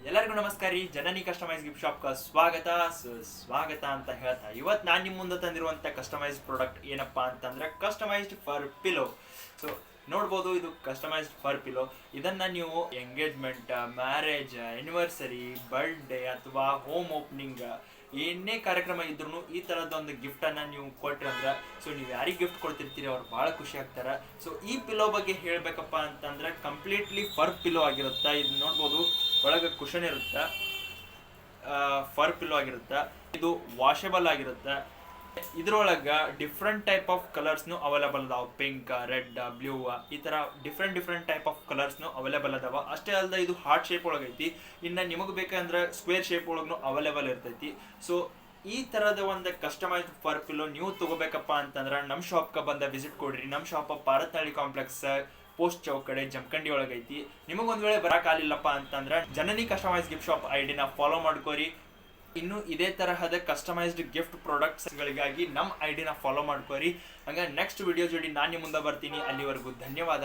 ಎಲ್ಲರಿಗೂ ನಮಸ್ಕಾರ ರೀ. ಜನನಿ ಕಸ್ಟಮೈಸ್ ಗಿಫ್ಟ್ ಶಾಪ್ಗೆ ಸ್ವಾಗತ ಅಂತ ಹೇಳ್ತಾ ಇವತ್ತು ನಾನು ನಿಮ್ಮ ಮುಂದೆ ತಂದಿರುವಂಥ ಕಸ್ಟಮೈಸ್ಡ್ ಪ್ರಾಡಕ್ಟ್ ಏನಪ್ಪಾ ಅಂತಂದ್ರೆ ಕಸ್ಟಮೈಸ್ಡ್ ಫರ್ ಪಿಲೋ. ಸೊ ನೋಡ್ಬೋದು, ಇದು ಕಸ್ಟಮೈಸ್ಡ್ ಫರ್ ಪಿಲೋ. ಇದನ್ನ ನೀವು ಎಂಗೇಜ್ಮೆಂಟ್, ಮ್ಯಾರೇಜ್, ಆನಿವರ್ಸರಿ, ಬರ್ಡೇ ಅಥವಾ ಹೋಮ್ ಓಪನಿಂಗ್ ಏನೇ ಕಾರ್ಯಕ್ರಮ ಇದ್ರೂ ಈ ಥರದ ಒಂದು ಗಿಫ್ಟನ್ನು ನೀವು ಕೊಟ್ರಂದ್ರೆ, ಸೊ ನೀವು ಯಾರಿಗೆ ಗಿಫ್ಟ್ ಕೊಡ್ತಿರ್ತೀರಿ ಅವ್ರು ಭಾಳ ಖುಷಿ ಆಗ್ತಾರೆ. ಸೊ ಈ ಪಿಲೋ ಬಗ್ಗೆ ಹೇಳಬೇಕಪ್ಪ ಅಂತಂದ್ರೆ ಕಂಪ್ಲೀಟ್ಲಿ ಫರ್ ಪಿಲೋ ಆಗಿರುತ್ತೆ. ಇದು ನೋಡ್ಬೋದು, ಒಳಗೆ ಕುಷನ್ ಇರುತ್ತೆ, ಫರ್ ಪಿಲೋ ಆಗಿರುತ್ತೆ. ಇದು ವಾಷೇಬಲ್ ಆಗಿರುತ್ತೆ. ಇದ್ರೊಳಗೆ ಡಿಫ್ರೆಂಟ್ ಟೈಪ್ ಆಫ್ ಕಲರ್ಸ್ನು ಅವೈಲೇಬಲ್ ಅದಾವ. ಪಿಂಕ್, ರೆಡ್, ಬ್ಲೂ, ಈ ಥರ ಡಿಫ್ರೆಂಟ್ ಟೈಪ್ ಆಫ್ ಕಲರ್ಸ್ನು ಅವೈಲೇಬಲ್ ಅದಾವ. ಅಷ್ಟೇ ಅಲ್ಲದೆ ಇದು ಹಾರ್ಟ್ ಶೇಪ್ ಒಳಗೈತಿ. ಇನ್ನು ನಿಮಗೆ ಬೇಕಂದ್ರೆ ಸ್ಕ್ವೇರ್ ಶೇಪ್ ಒಳಗೂ ಅವೈಲೇಬಲ್ ಇರ್ತೈತಿ. ಸೊ ಈ ಥರದ ಒಂದು ಕಸ್ಟಮೈಸ್ಡ್ ಫರ್ ಪಿಲೋ ನೀವು ತಗೋಬೇಕಪ್ಪ ಅಂತಂದ್ರೆ ನಮ್ಮ ಶಾಪ್ಗೆ ಬಂದ ವಿಸಿಟ್ ಕೊಡ್ರಿ. ನಮ್ಮ ಶಾಪ್ ಪಾರತ್ನಹಳ್ಳಿ ಕಾಂಪ್ಲೆಕ್ಸ್, ಪೋಸ್ಟ್ ಚೌಕ್ ಕಡೆ, ಜಮಖಂಡಿ ಒಳಗೈತಿ. ನಿಮಗೊಂದು ವೇಳೆ ಬರೋಕ್ಕಾಗಲಿಲ್ಲಪ್ಪ ಅಂತಂದ್ರೆ ಜನನಿ ಕಸ್ಟಮೈಸ್ ಗಿಫ್ಟ್ ಶಾಪ್ ಐಡಿನ ಫಾಲೋ ಮಾಡ್ಕೋರಿ. ಇನ್ನು ಇದೇ ತರಹದ ಕಸ್ಟಮೈಸ್ಡ್ ಗಿಫ್ಟ್ ಪ್ರಾಡಕ್ಟ್ಸ್ಗಳಿಗಾಗಿ ನಮ್ಮ ಐಡಿನ ಫಾಲೋ ಮಾಡ್ಕೋರಿ. ಹಂಗ ನೆಕ್ಸ್ಟ್ ವಿಡಿಯೋ ಜೋಡಿ ನಾನು ನಿಮ್ಮ ಮುಂದೆ ಬರ್ತೀನಿ. ಅಲ್ಲಿವರೆಗೂ ಧನ್ಯವಾದ.